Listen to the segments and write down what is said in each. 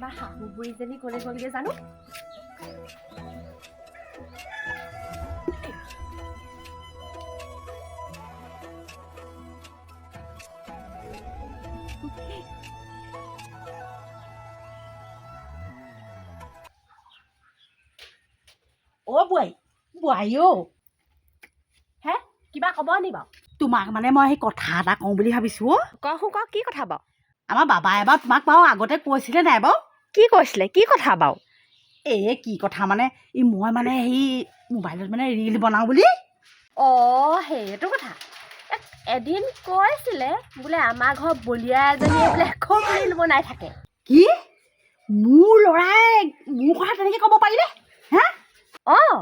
আমাৰ শাহু বুঢ়ীজনী ক'লে গ'লগে জানো অ বুৱাই বুৱাই অ হে কিবা ক'ব নি বাৰু তোমাক মানে মই সেই কথা এটা কওঁ বুলি ভাবিছো অ কওকচোন কওক কি কথা বাৰু আমাৰ বাবাই এবাৰ তোমাক বাৰু আগতে কৈছিলে নাই বাৰু কি কৈছিলে কি কথা বাৰু কি কথা মানে মই মানে সেই মোবাইলত মানে ৰিল বনাওঁ বুলি অঁ সেইটো কথা এদিন কৈছিলে বোলে আমাৰ ঘৰ বলিয়া এজনীয়ে বোলে খুব ৰিল বনাই থাকে কি মোৰ ল'ৰাই মোৰ কথা তেনেকৈ ক'ব পাৰিলে হা অঁ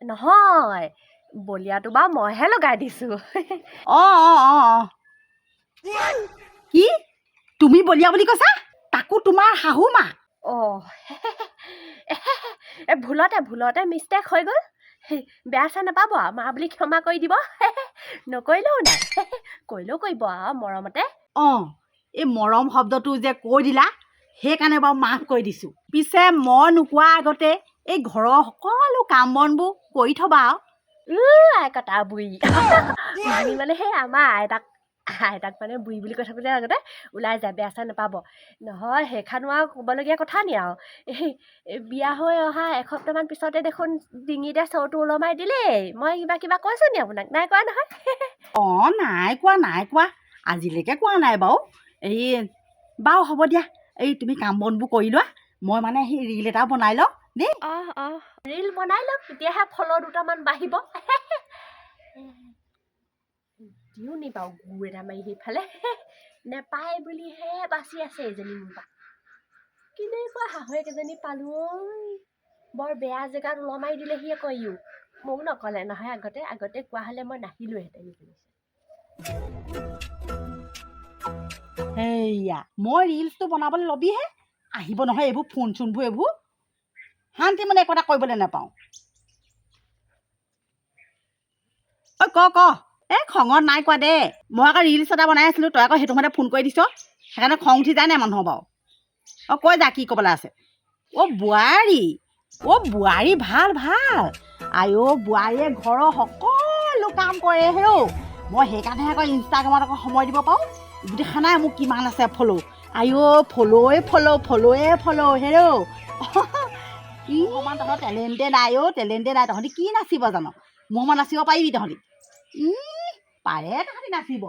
নহয় বলিয়াটো বাৰু মইহে লগাই দিছোঁ অঁ অঁ অঁ অঁ কি তুমি বলিয়া বুলি কৈছা তাকো তোমাৰ শাহু মা অঁ ভুলতে মিষ্টেক হৈ গ'ল বেয়া চেয়া নাপাব আৰু মা বুলি ক্ষমা কৰি দিব নকৰিলেও নাই কৰিলেও কৰিব আৰু মৰমতে অঁ এই মৰম শব্দটো যে কৈ দিলা সেইকাৰণে বাৰু মাফ কৰি দিছোঁ পিছে মই নোকোৱা আগতে এই ঘৰৰ সকলো কাম বনবোৰ কৰি থবা আৰু কটা বুঢ়ী বুঢ়ী মানে সেই আমাৰ আইতাক মানে বুঢ়ী বুলি কৈ থাকোঁতে আগতে ওলাই যায় বেয়া চেয়া নাপাব নহয় সেইখানো আৰু ক'বলগীয়া কথা নি আৰু বিয়া হৈ অহা এসপ্তাহমান পিছতে দেখোন ডিঙিতে চৰুটো ওলমাই দিলেই মই কিবা কৈছোঁ নি আপোনাক নাই কোৱা নহয় অঁ নাই কোৱা আজিলৈকে কোৱা নাই বাৰু বাৰু হ'ব দিয়া তুমি কাম বনবোৰ কৰি লোৱা মই মানে সেই ৰিল এটা বনাই লওঁ দেই অঁ ৰিল বনাই লওক তেতিয়াহে ফলৰ দুটামান বাঢ়িব দিওঁ নি বাৰু গু এটা মাৰি সেইফালে নেপায় বুলিহে বাচি আছে এজনী মোৰ পৰা কেনেকুৱা শাহুৱেক এজনী পালোঁ ঐ বৰ বেয়া জেগাত ওলমাই দিলেহি আকৌ ইও মোক নক'লে নহয় আগতে কোৱা হ'লে মই নাহিলোহেঁতেন সেয়া মই ৰিলচটো বনাবলৈ ল'বিহে আহিব নহয় এইবোৰ ফোন চোনবোৰ এইবোৰ শান্তি মানে একো এটা কৰিবলৈ নাপাওঁ ঐ ক খঙত নাই কোৱা দেই মই আকৌ ৰিলচ এটা বনাই আছিলোঁ তই আকৌ সেইটো সময়তে ফোন কৰি দিছ সেইকাৰণে খং উঠি যায় নাই মানুহৰ বাৰু কৈ যা কি ক'বলৈ আছে বোৱাৰী ভাল আই বোৱাৰীয়ে ঘৰৰ সকলো কাম কৰে হেৰৌ মই সেইকাৰণেহে আকৌ ইনষ্টাগ্ৰামত আকৌ সময় দিব পাৰোঁ গোটেইখন নাই মোৰ কিমান আছে ফ'ল' হেৰৌ কি অকণমান তহঁতৰ টেলেণ্টেড নাই তহঁতি কি নাচিব জানো মোৰ সমান নাচিব পাৰিবি তহঁতি পাৰে তহঁতি নাচিব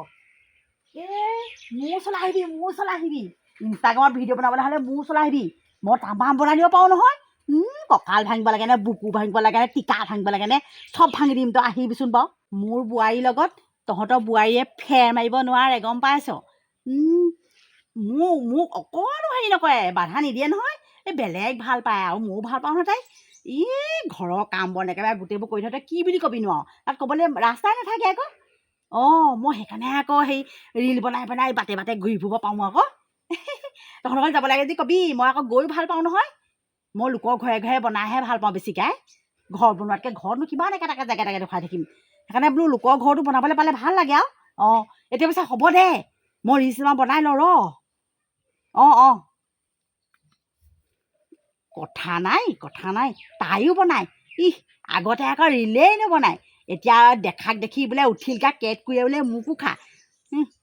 মোৰ চলাই আহিবি ইনষ্টাগ্ৰামত ভিডিঅ' বনাবলৈ হ'লে মোৰ চলাই আহিবি মই তামাম বনাই দিব পাৰোঁ নহয় কঁকাল ভাঙিব লাগে নে বুকু ভাঙিব লাগে নে টিকা ভাঙিব লাগে নে চব ভাঙি দিম তই আহিবিচোন বাৰু মোৰ বোৱাৰীৰ লগত তহঁতৰ বোৱাৰীয়ে ফেৰ মাৰিব নোৱাৰে গম পাইছ মোক অকণো হেৰি নকৰে বাধা নিদিয়ে নহয় বেলেগ ভাল পায় আৰু ময়ো ভাল পাওঁ নহয় তাই ঘৰৰ কাম বন একেবাৰে গোটেইবোৰ কৰি থওঁতে কি বুলি কবি নো তাত ক'বলৈ ৰাস্তাই নাথাকে আকৌ মই সেইকাৰণে আকৌ সেই ৰিল বনাই বাটে ঘূৰি ফুৰিব পাৰোঁ আকৌ তহঁতৰ যাব লাগে যদি কবি মই আকৌ গৈও ভাল পাওঁ নহয় মই লোকৰ ঘৰে বনাইহে ভাল পাওঁ বেছিকৈ ঘৰ বনোৱাতকৈ ঘৰতনো কিমান একেটাকে জেগাই দেখুৱাই থাকিম সেইকাৰণে বোলো লোকৰ ঘৰটো বনাবলৈ পালে ভাল লাগে আৰু এতিয়া পিছে হ'ব দে মই ৰিলচ বনাই লওঁ অঁ কথা নাই তাইও বনাই আগতে আকৌ ৰিলেই নবনাই এতিয়া দেখাক দেখি বোলে উঠিল গা কেট কুৰিয়ে বোলে মোকো খা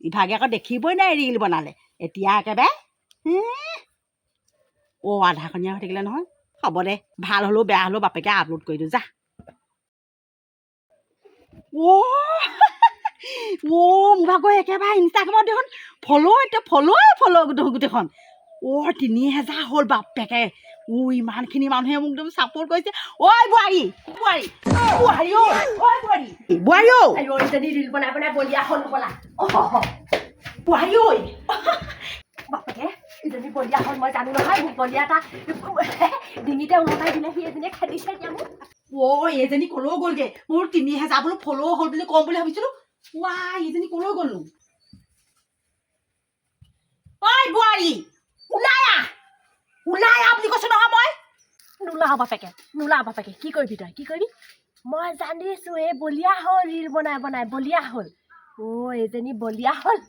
ইভাগে আকৌ দেখিবই নাই ৰিল বনালে এতিয়া একেবাৰে আধাখনীয়া হৈ থাকিলে নহয় হ'ব দে ভাল হ'লেও বেয়া হ'লেও বাপেকে আপলোড কৰি দিওঁ যা মোৰ ভাগৰ একেবাৰে ইনষ্টাগ্ৰামত দেখোন ফ'ল' গোটেইখন ৩,০০০ হ'ল বাপেকে ইমানখিনি মানুহে মোক একদম ছাপোৰ্ট কৰিছে যদি ৰিল বনাই বলিয়া হ'ল বলা বাপেকে ইজনী বলিয়া হ'ল মই জানো নহয় মোক বলিয়া এটা ডিঙিতে ওলমাই দিলেহি এজনীয়ে খেদিছে এতিয়া মোক এইজনী ক'লেও গ'লগে মোৰ ৩,০০০ বোলো ফ'ল' হ'ল বুলি ক'ম বুলি ভাবিছিলো এইজনী ক'লেও গ'লো বোৱাৰী ওলাই আহ বুলি কৈছো নহয় মই নোলাও বাপেকে কি কৰিবি তই কি কৰিবি মই জানিছো এই বলিয়া হ'ল ৰিল বনাই বলিয়া হ'ল এইজনী বলিয়া হ'ল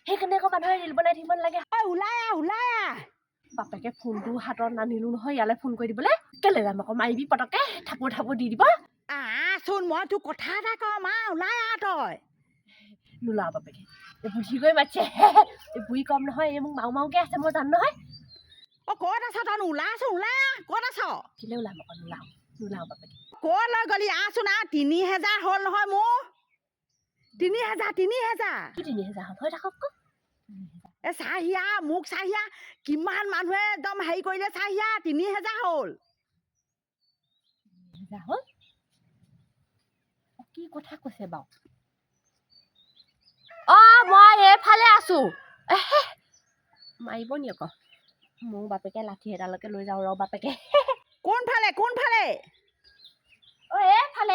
সেইকাৰণে আকৌ মানুহে ৰিল বনাই থাকিব নালাগে ওলাই আহ বাপেকে বাপেকে ফোনটো হাতত নানিলো নহয় ইয়ালৈ ফোন কৰি দিবলৈ কেলে যাম আকৌ মাৰিবি পটককে থাপৰ দি দিব আহচোন মই তোক কথা এটা কওঁ মা ওলাই আহ তই নোলাও বাপেকে এই বুঢ়ী গৈ মাতিছে এই বুঢ়ী কম নহয় এই মোক মাওকে আছে মই জানো নহয় ক'ত আছ তই ওলাচোন ওলাই আহ ক'ত আছ কেলে ওলাম আকৌ নোলাও বাপেকে ক'লৈ গ'লি আহচোন ৩,০০০ হ'ল নহয় মোৰ ৩,০০০ কি ৩,০০০ হ'ল হৈ থাকক আকৌ চাহিয়া মোক চাহিয়া কিমান মানুহে একদম হেৰি কৰিলে চাহিয়া ৩,০০০ হ'ল ৩,০০০ হ'ল কি কথা কৈছে বাৰু মই এইফালে আছো মাৰিব নি আকৌ মোৰ বাপেকে লাঠি এডালকে লৈ যাওঁ ৰ বাপেকে কোনফালে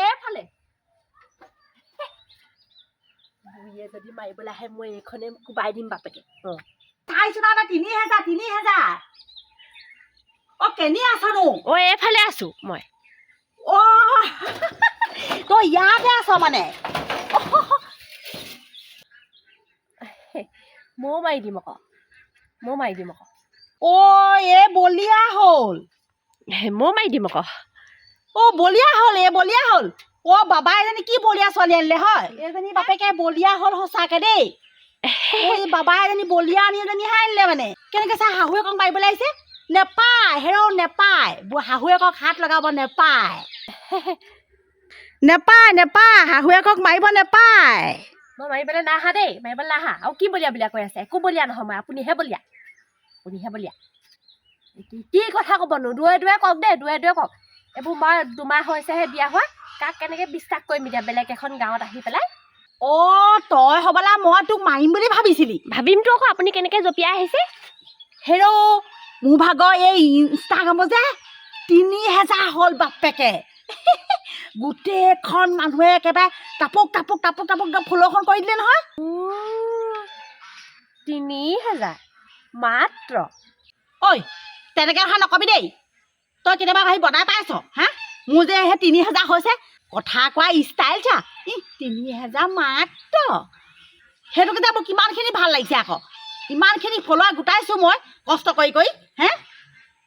এইফালে বুঢ়ীয়ে যদি মাৰিবলৈ আহে মই এইখনে কোবাই দিম বাপেকে চাইছো না ৩,০০০ কেনি আছনো এইফালে আছো মই তই ইয়াতে আছ মানে ময়ো মাৰি দিম আকৌ এই বলিয়া হ'ল ময়ো মাৰি দিম আকৌ বলিয়া হ'ল বাবা এজনী কি বলিয়া ছোৱালী আনিলে হয় এজনী বাপেকে বলিয়া হ'ল সঁচাকে দেই বাবা এজনী বলিয়া আনি এজনীহে আনিলে মানে কেনেকে চা শাহুৱেকক মাৰিবলৈ আহিছে নেপায় নেপায় শাহুৱেকক হাত লগাব নেপায় শাহুৱেকক মাৰিব নেপায় মই মাৰিবলৈ নাহা দেই আৰু কি বলিয়া কৈ আছে একো বলিয়া নহয় মই আপুনিহে বলিয়া কি কথা ক'বনো দুৱে কওক দেই দুৱে কওক এইবোৰ মই 2 মাহ হৈছেহে বিয়া হোৱা কাক কেনেকে বিশ্বাস কৰিম এতিয়া বেলেগ এখন গাঁৱত আহি পেলাই তই হ'বলা মই তোক মাৰিম বুলি ভাবিমতো আকৌ আপুনি কেনেকে জপিয়াই আহিছে মোৰ ভাগৰ এই ইনষ্টাগ্ৰামত যে ৩,০০০ হ'ল বাপেকে গোটেইখন মানুহে একেবাৰে টাপক ফল'খন কৰি দিলে নহয় ৩,০০০ মাত্ৰ তেনেকে কথা নকবি দেই তই কেতিয়াবা আহি বনাই পাইছ মোৰ যে সেই ৩,০০০ হৈছে কথা কোৱা ষ্টাইল চা ৩,০০০ মাত্ৰ সেইটোকে যে মোৰ কিমানখিনি ভাল লাগিছে আকৌ ইমানখিনি ফল'ৱাৰ গোটাইছোঁ মই কষ্ট কৰি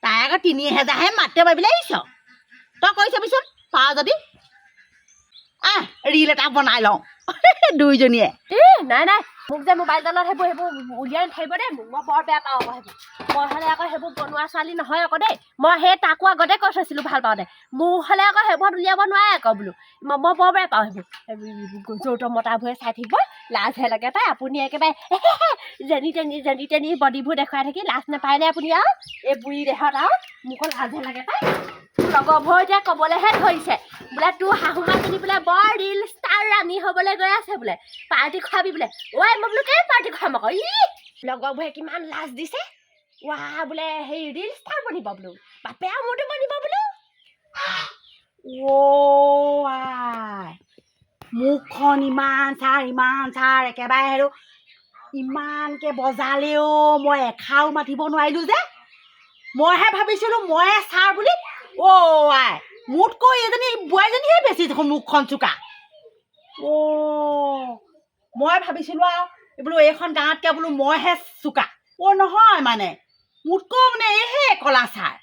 তাই আকৌ ৩,০০০হে মাত্ৰ পাবলৈ আহিছ তই কৰি চাবিচোন পাৰ যদি ৰীল এটা বনাই লওঁ দুইজনীয়ে নাই মোক যে মোবাইলডালত সেইবোৰ উলিয়াই নাথাকিব দেই মই বৰ বেয়া পাওঁ আকৌ মই হ'লে আকৌ সেইবোৰ বনোৱা ছোৱালী নহয় আকৌ দেই মই সেই তাকো আগতে কৈ থৈছিলোঁ ভাল পাওঁ দে মোৰ হ'লে আকৌ সেইবোৰত উলিয়াব নোৱাৰে আকৌ বোলো মই বৰ বেয়া পাওঁ সেইবোৰ যৌত মতাবোৰে চাই থাকিব লাজহে লাগে পাই আপুনি একেবাৰে যেনি তেনি বডিবোৰ দেখুৱাই থাকি লাজ নাপায় নে আপুনি আৰু এই বুঢ়ী দেহত আৰু মোকো লাজহে লাগে পাই লগৰবোৰ এতিয়া ক'বলৈহে ধৰিছে বোলে তোৰ শাহুমাজনী বোলে বৰ ৰিল ষ্টাৰ ৰাণী হ'বলৈ গৈ আছে বোলে পাৰ্টি খুৱাবি বোলে মই বোলো কেই পাৰ্টি খুৱাম আকৌ লগৰবোৰে কিমান লাজ দিছে বোলে সেই ৰিল ষ্টাৰ বনিব বোলো বাপে আৰু মোৰতো বনিব বোলো মুখখন ইমান ছাৰ একেবাৰে ইমানকে বজালেও মই এখাও মাতিব নোৱাৰিলোঁ যে মইহে ভাবিছিলোঁ মইহে ছাৰ বুলি মোতকৈ এজনী বোৱাৰীজনীহে বেছি দেখোন মুখখন চোকা মই ভাবিছিলোঁ আৰু বোলো এইখন গাঁৱতকে বোলো মইহে চোকা নহয় মানে মোতকৈ মানে এইহে কলা ছাৰ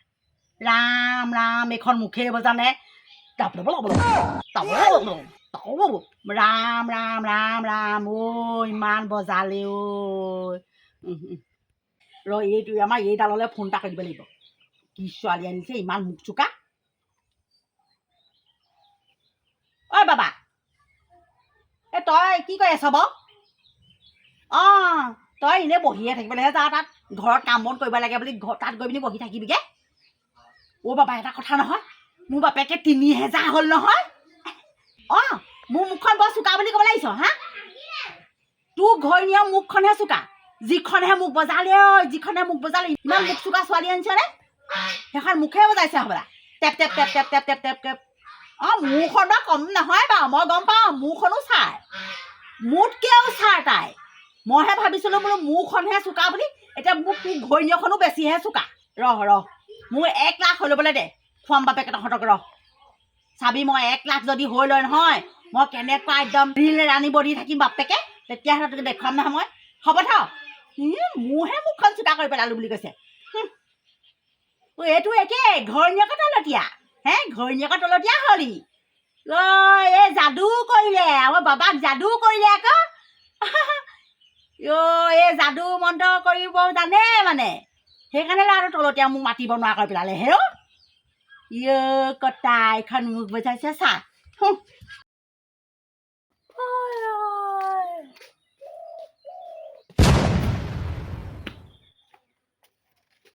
ৰাম এইখন মুখে বজানে ৰাম ইমান বজালে এইটো আমাৰ এইডাললৈ ফোন এটা কৰি দিব লাগিব কি ছোৱালী আনিছে ইমান মুখ চোকা বাবা তই কি কৰি আছ তই এনেই বহিয়ে থাকিবলৈহে যা তাত ঘৰত কাম বন কৰিব লাগে বুলি তাত গৈ পিনি বহি থাকিবিগে বাবা এটা কথা নহয় মোৰ বাপেকে ৩,০০০ হ'ল নহয় মোৰ মুখখন বৰ চোকা বুলি ক'ব লাগিছ তোৰ ঘৈণীয়েৰ মুখখনহে চোকা যিখনহে মুখ বজালে ইমান মুখ চোকা ছোৱালী আনিছ নে সেইখন মুখে বজাইছে হ'বলা টেপ মোৰখন কম নহয় বাৰু মই গম পাওঁ মোৰখনো চাই মোতকেও চাই তাই মইহে ভাবিছিলোঁ বোলো মোৰখনহে চোকা বুলি এতিয়া মোক তোৰ ঘৈণীয়েৰখনো বেছিহে চোকা ৰহ মোৰ 1 লাখ হৈ ল'বলৈ দে খুৱাম বাপেকে তহঁতক চাবি মই 1 লাখ যদি হৈ লয় নহয় মই কেনেকুৱা একদম ৰিল ৰাণী বনি থাকিম বাপেকে তেতিয়াহে তোকে দেখুৱাম নহয় মই হ'ব মোৰহে মুখখন চোকা কৰি পেলালোঁ বুলি কৈছে এইটো একেই ঘৈণীয়েকৰ তলতীয়া হে ঘৈণীয়েকৰ তলতীয়া হলি এই যাদু কৰিলে আমাৰ বাবাক যাদু কৰিলে আকৌ এই যাদু মন্ত্ৰ কৰিব জানে মানে সেইকাৰণে ল'ৰাটো তলতীয়া মোক মাতিব নোৱাৰা কৰি পেলালে হে কটা এখন মোক বজাইছে চা